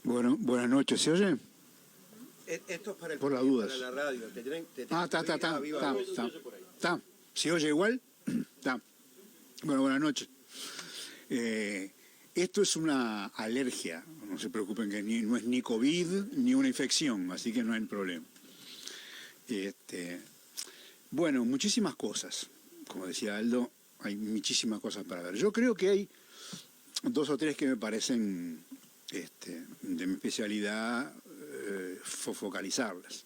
Bueno, buenas noches, ¿se oye? Esto es para el Por las dudas. para la radio. Está. ¿Se oye igual? Está. Bueno, buenas noches. Esto es una alergia, no se preocupen que no es ni COVID ni una infección, así que no hay problema. Bueno, muchísimas cosas. Como decía Aldo, hay muchísimas cosas para ver. Yo creo que hay dos o tres que me parecen de mi especialidad focalizarlas.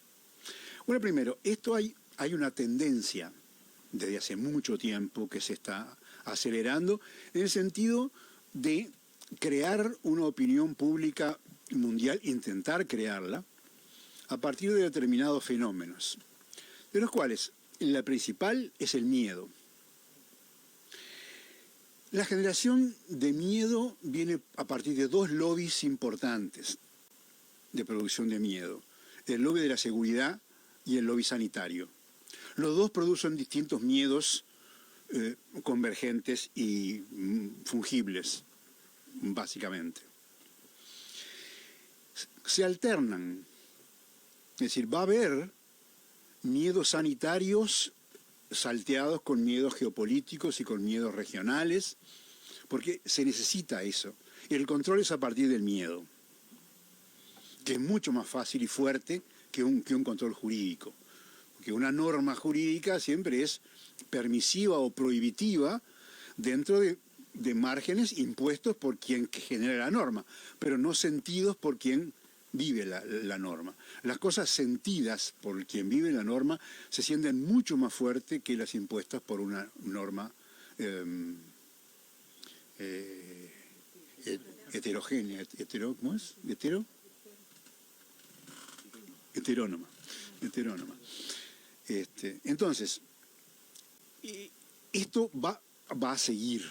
Bueno, primero, hay una tendencia desde hace mucho tiempo que se está acelerando en el sentido de crear una opinión pública mundial, intentar crearla, a partir de determinados fenómenos, de los cuales la principal es el miedo. La generación de miedo viene a partir de dos lobbies importantes de producción de miedo: el lobby de la seguridad y el lobby sanitario. Los dos producen distintos miedos convergentes y fungibles, básicamente. Se alternan, es decir, va a haber miedos sanitarios salteados con miedos geopolíticos y con miedos regionales, porque se necesita eso. El control es a partir del miedo, que es mucho más fácil y fuerte que un control jurídico. Porque una norma jurídica siempre es permisiva o prohibitiva dentro de márgenes impuestos por quien genera la norma, pero no sentidos por quien vive la norma. Las cosas sentidas por quien vive la norma se sienten mucho más fuerte que las impuestas por una norma heterogénea. ¿Cómo es? Heterónoma. Entonces, esto va a seguir.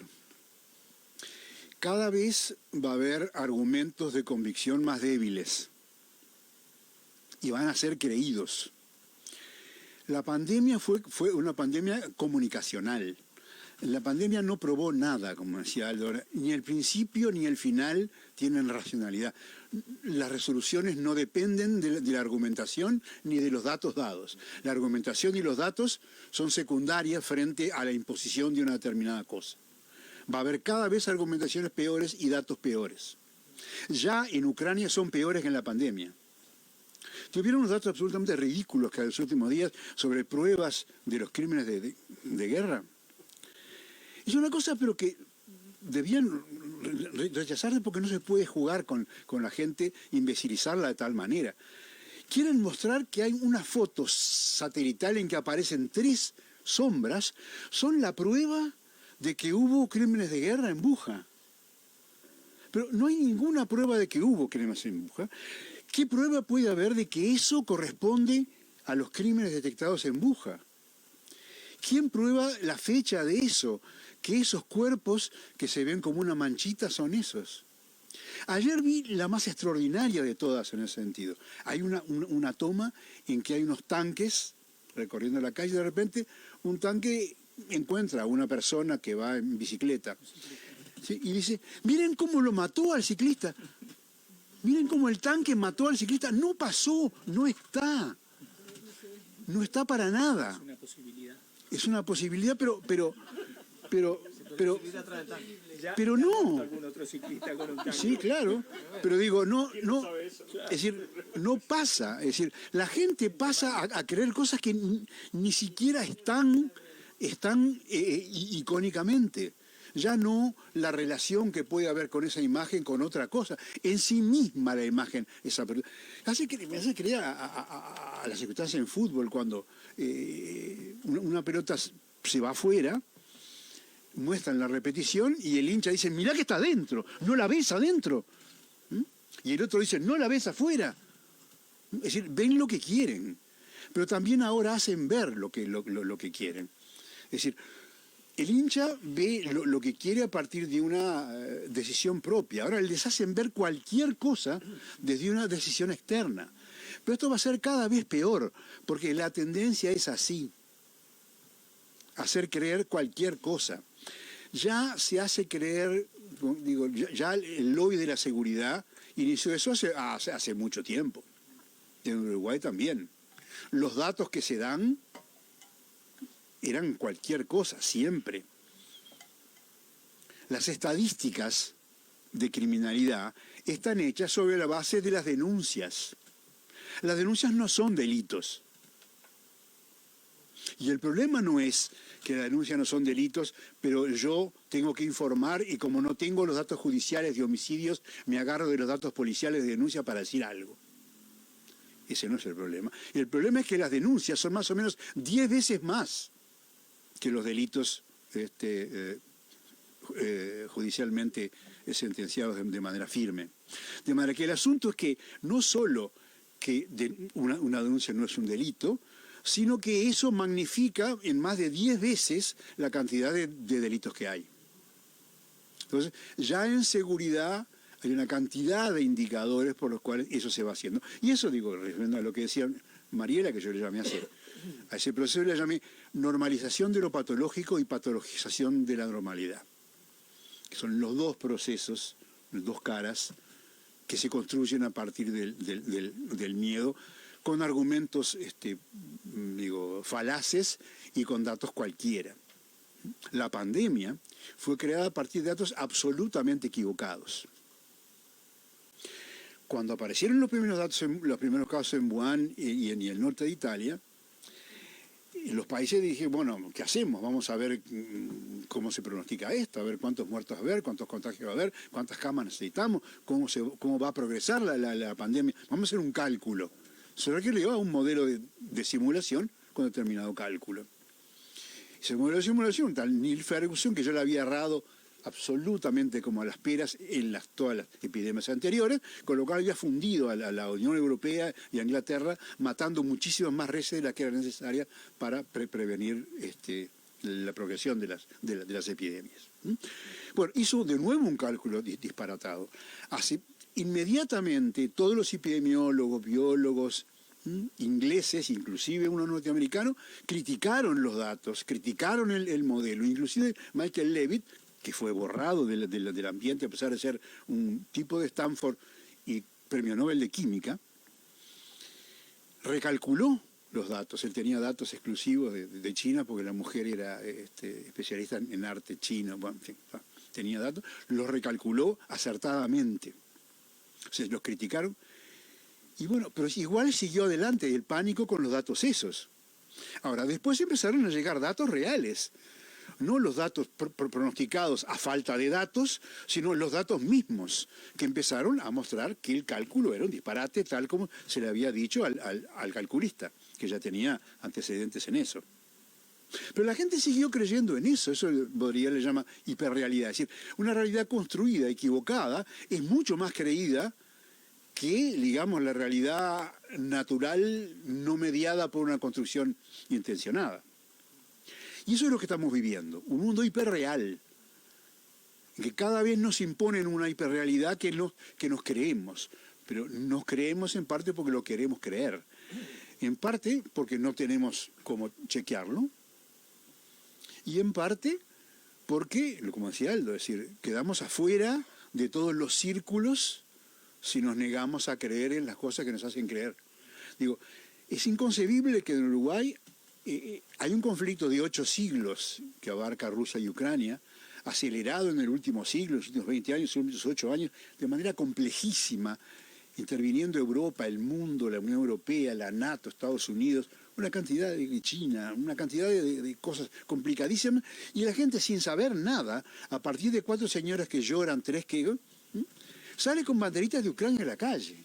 Cada vez va a haber argumentos de convicción más débiles y van a ser creídos. La pandemia fue una pandemia comunicacional. La pandemia no probó nada, como decía Aldo, ni el principio ni el final tienen racionalidad. Las resoluciones no dependen de la argumentación ni de los datos dados. La argumentación y los datos son secundarias frente a la imposición de una determinada cosa. Va a haber cada vez argumentaciones peores y datos peores. Ya en Ucrania son peores que en la pandemia. Tuvieron unos datos absolutamente ridículos que en los últimos días sobre pruebas de los crímenes de guerra. Es una cosa, pero que debían rechazarse porque no se puede jugar con la gente, imbecilizarla de tal manera. Quieren mostrar que hay una foto satelital en que aparecen 3 sombras, son la prueba de que hubo crímenes de guerra en Bucha. Pero no hay ninguna prueba de que hubo crímenes en Bucha. ¿Qué prueba puede haber de que eso corresponde a los crímenes detectados en Bucha? ¿Quién prueba la fecha de eso? Que esos cuerpos que se ven como una manchita son esos. Ayer vi la más extraordinaria de todas en ese sentido. Hay una toma en que hay unos tanques recorriendo la calle, de repente un tanque encuentra a una persona que va en bicicleta, ¿sí? Y dice: miren cómo lo mató al ciclista, miren cómo el tanque mató al ciclista. No pasó, no está para nada. Es una posibilidad. Es una posibilidad, pero no. ¿Algún otro ciclista con un tanque? Sí, claro, pero digo, no, es decir, no pasa. Es decir, la gente pasa a creer cosas que ni siquiera están icónicamente. Ya no la relación que puede haber con esa imagen con otra cosa. En sí misma la imagen, me hace creer a las circunstancias en fútbol cuando una pelota se va afuera, muestran la repetición y el hincha dice: mirá que está adentro, no la ves adentro. Y el otro dice: no la ves afuera. Es decir, ven lo que quieren, pero también ahora hacen ver lo que quieren. Es decir, el hincha ve lo que quiere a partir de una decisión propia. Ahora les hacen ver cualquier cosa desde una decisión externa. Pero esto va a ser cada vez peor, porque la tendencia es así: hacer creer cualquier cosa. Ya se hace creer digo, ya el lobby de la seguridad inició eso hace mucho tiempo. En Uruguay también. Los datos que se dan eran cualquier cosa, siempre. Las estadísticas de criminalidad están hechas sobre la base de las denuncias. Las denuncias no son delitos. Y el problema no es que las denuncias no son delitos, pero yo tengo que informar y como no tengo los datos judiciales de homicidios, me agarro de los datos policiales de denuncia para decir algo. Ese no es el problema. El problema es que las denuncias son más o menos 10 veces más que los delitos judicialmente sentenciados de manera firme. De manera que el asunto es que no solo que una denuncia no es un delito, sino que eso magnifica en más de 10 veces la cantidad de delitos que hay. Entonces, ya en seguridad hay una cantidad de indicadores por los cuales eso se va haciendo. Y eso, digo, respondiendo a lo que decía Mariela, que yo le llamé a ese proceso le llamé normalización de lo patológico y patologización de la normalidad. Que son los dos procesos, las dos caras, que se construyen a partir del miedo, con argumentos falaces y con datos cualquiera. La pandemia fue creada a partir de datos absolutamente equivocados. Cuando aparecieron los primeros casos en Wuhan y en el norte de Italia, los países dijeron, bueno, ¿qué hacemos? Vamos a ver cómo se pronostica esto, a ver cuántos muertos va a haber, cuántos contagios va a haber, cuántas camas necesitamos, cómo va a progresar la pandemia. Vamos a hacer un cálculo. Se que le lleva un modelo de simulación con determinado cálculo. Ese modelo de simulación, tal Neil Ferguson, que yo le había errado absolutamente como a las peras en todas las epidemias anteriores, con lo cual había fundido a la Unión Europea y a Inglaterra, matando muchísimas más reses de las que era necesaria para prevenir la progresión de las epidemias. Bueno, hizo de nuevo un cálculo disparatado. Inmediatamente todos los epidemiólogos, biólogos, ingleses, inclusive uno norteamericano, criticaron los datos, criticaron el modelo, inclusive Michael Levitt, que fue borrado del ambiente a pesar de ser un tipo de Stanford y premio Nobel de Química, recalculó los datos. Él tenía datos exclusivos de China porque la mujer era especialista en arte chino, bueno, en fin, tenía datos, los recalculó acertadamente. O sea, los criticaron. Y bueno, pero igual siguió adelante el pánico con los datos esos. Ahora, después empezaron a llegar datos reales. No los datos pronosticados a falta de datos, sino los datos mismos, que empezaron a mostrar que el cálculo era un disparate, tal como se le había dicho al calculista, que ya tenía antecedentes en eso. Pero la gente siguió creyendo en eso Baudrillard le llama hiperrealidad. Es decir, una realidad construida, equivocada, es mucho más creída que, digamos, la realidad natural no mediada por una construcción intencionada. Y eso es lo que estamos viviendo, un mundo hiperreal, que cada vez nos imponen una hiperrealidad que nos creemos, pero nos creemos en parte porque lo queremos creer, en parte porque no tenemos cómo chequearlo, y en parte porque, como decía Aldo, es decir, quedamos afuera de todos los círculos si nos negamos a creer en las cosas que nos hacen creer. Digo, es inconcebible que en Uruguay hay un conflicto de 8 siglos que abarca Rusia y Ucrania, acelerado en el último siglo, en los últimos 20 años, en los últimos 8 años, de manera complejísima, interviniendo Europa, el mundo, la Unión Europea, la NATO, Estados Unidos, una cantidad de China, una cantidad de cosas complicadísimas, y la gente sin saber nada, a partir de 4 señoras que lloran, 3 que sale con banderitas de Ucrania a la calle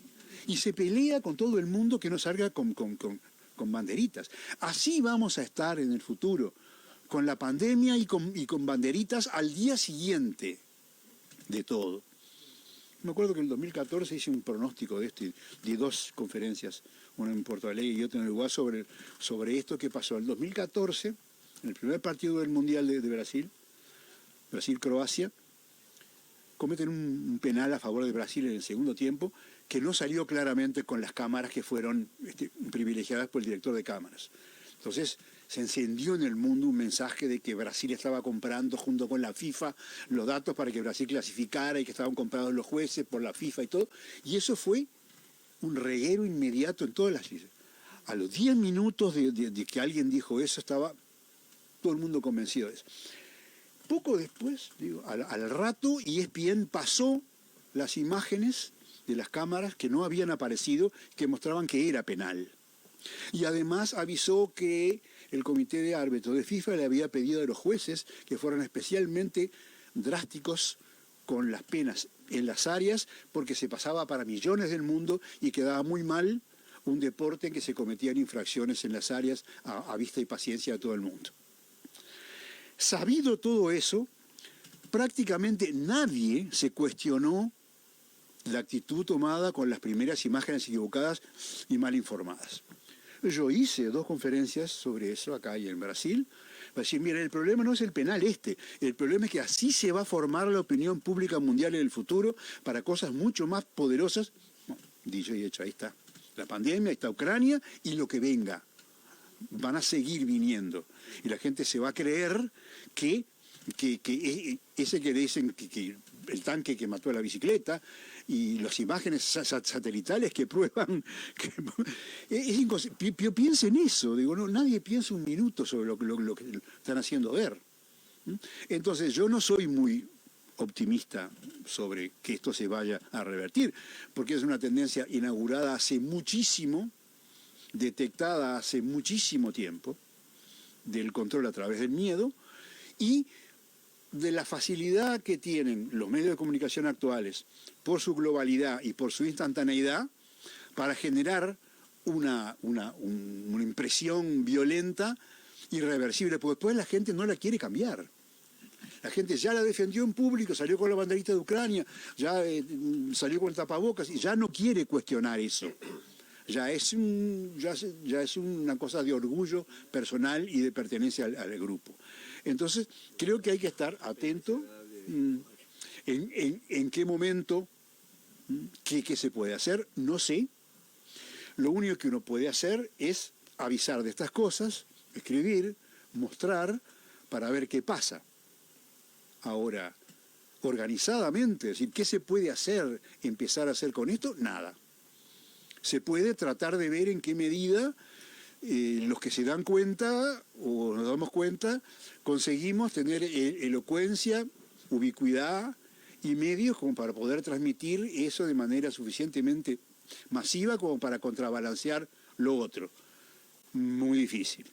y se pelea con todo el mundo que no salga con banderitas. Así vamos a estar en el futuro, con la pandemia y con banderitas al día siguiente de todo. Me acuerdo que en el 2014 hice un pronóstico de de 2 conferencias, una en Porto Alegre y otra en Uruguay, sobre esto que pasó. En el 2014, en el primer partido del Mundial de Brasil, Brasil-Croacia, cometen un penal a favor de Brasil en el segundo tiempo, que no salió claramente con las cámaras que fueron privilegiadas por el director de cámaras. Entonces se encendió en el mundo un mensaje de que Brasil estaba comprando junto con la FIFA los datos para que Brasil clasificara y que estaban comprados los jueces por la FIFA y todo. Y eso fue un reguero inmediato en todas las islas. A los 10 minutos de que alguien dijo eso, estaba todo el mundo convencido de eso. Poco después, al rato, ESPN pasó las imágenes de las cámaras que no habían aparecido, que mostraban que era penal. Y además avisó que el comité de árbitros de FIFA le había pedido a los jueces que fueran especialmente drásticos con las penas en las áreas, porque se pasaba para millones del mundo y quedaba muy mal un deporte en que se cometían infracciones en las áreas a vista y paciencia de todo el mundo. Sabido todo eso, prácticamente nadie se cuestionó la actitud tomada con las primeras imágenes equivocadas y mal informadas. Yo hice 2 conferencias sobre eso acá y en Brasil. Para decir, mira, el problema no es el penal el problema es que así se va a formar la opinión pública mundial en el futuro para cosas mucho más poderosas. Bueno, dicho y hecho, ahí está la pandemia, ahí está Ucrania y lo que venga. Van a seguir viniendo. Y la gente se va a creer que ese que dicen que el tanque que mató a la bicicleta y las imágenes satelitales que prueban piensa en eso, no, nadie piensa un minuto sobre lo que están haciendo ver. Entonces yo no soy muy optimista sobre que esto se vaya a revertir, porque es una tendencia inaugurada hace muchísimo, detectada hace muchísimo tiempo, del control a través del miedo y de la facilidad que tienen los medios de comunicación actuales por su globalidad y por su instantaneidad para generar una impresión violenta, irreversible, porque después la gente no la quiere cambiar. La gente ya la defendió en público, salió con la banderita de Ucrania, ya salió con el tapabocas y ya no quiere cuestionar eso. Ya es una cosa de orgullo personal y de pertenencia al grupo. Entonces, creo que hay que estar atento en qué momento, qué se puede hacer, no sé. Lo único que uno puede hacer es avisar de estas cosas, escribir, mostrar, para ver qué pasa. Ahora, organizadamente, es decir, ¿qué se puede hacer, empezar a hacer con esto? Nada. Se puede tratar de ver en qué medida los que se dan cuenta, o nos damos cuenta, conseguimos tener elocuencia, ubicuidad y medios como para poder transmitir eso de manera suficientemente masiva como para contrabalancear lo otro. Muy difícil.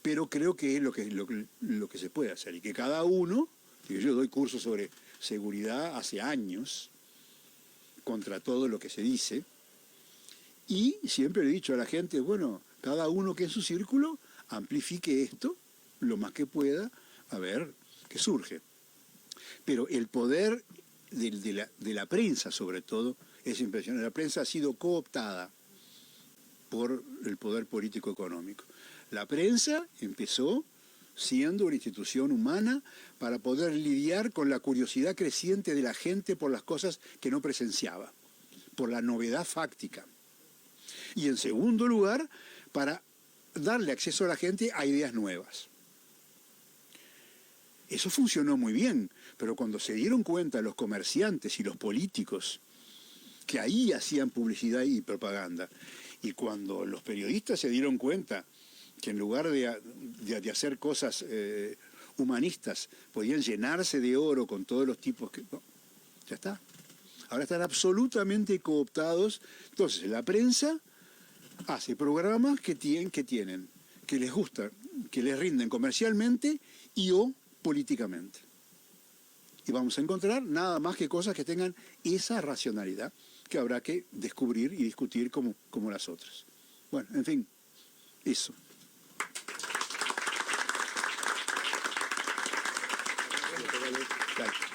Pero creo que es lo que se puede hacer y que cada uno, yo doy cursos sobre seguridad hace años, contra todo lo que se dice, y siempre le he dicho a la gente, bueno, cada uno que en su círculo amplifique esto lo más que pueda, a ver qué surge. Pero el poder de la prensa, sobre todo, es impresionante. La prensa ha sido cooptada por el poder político económico. La prensa empezó siendo una institución humana para poder lidiar con la curiosidad creciente de la gente por las cosas que no presenciaba, por la novedad fáctica. Y en segundo lugar, para darle acceso a la gente a ideas nuevas. Eso funcionó muy bien, pero cuando se dieron cuenta los comerciantes y los políticos que ahí hacían publicidad y propaganda, y cuando los periodistas se dieron cuenta que en lugar de hacer cosas humanistas podían llenarse de oro con todos los tipos que... No, ya está. Ahora están absolutamente cooptados. Entonces, la prensa hace programas que les gustan, que les rinden comercialmente y o políticamente. Y vamos a encontrar nada más que cosas que tengan esa racionalidad que habrá que descubrir y discutir como las otras. Bueno, en fin, eso. Dale.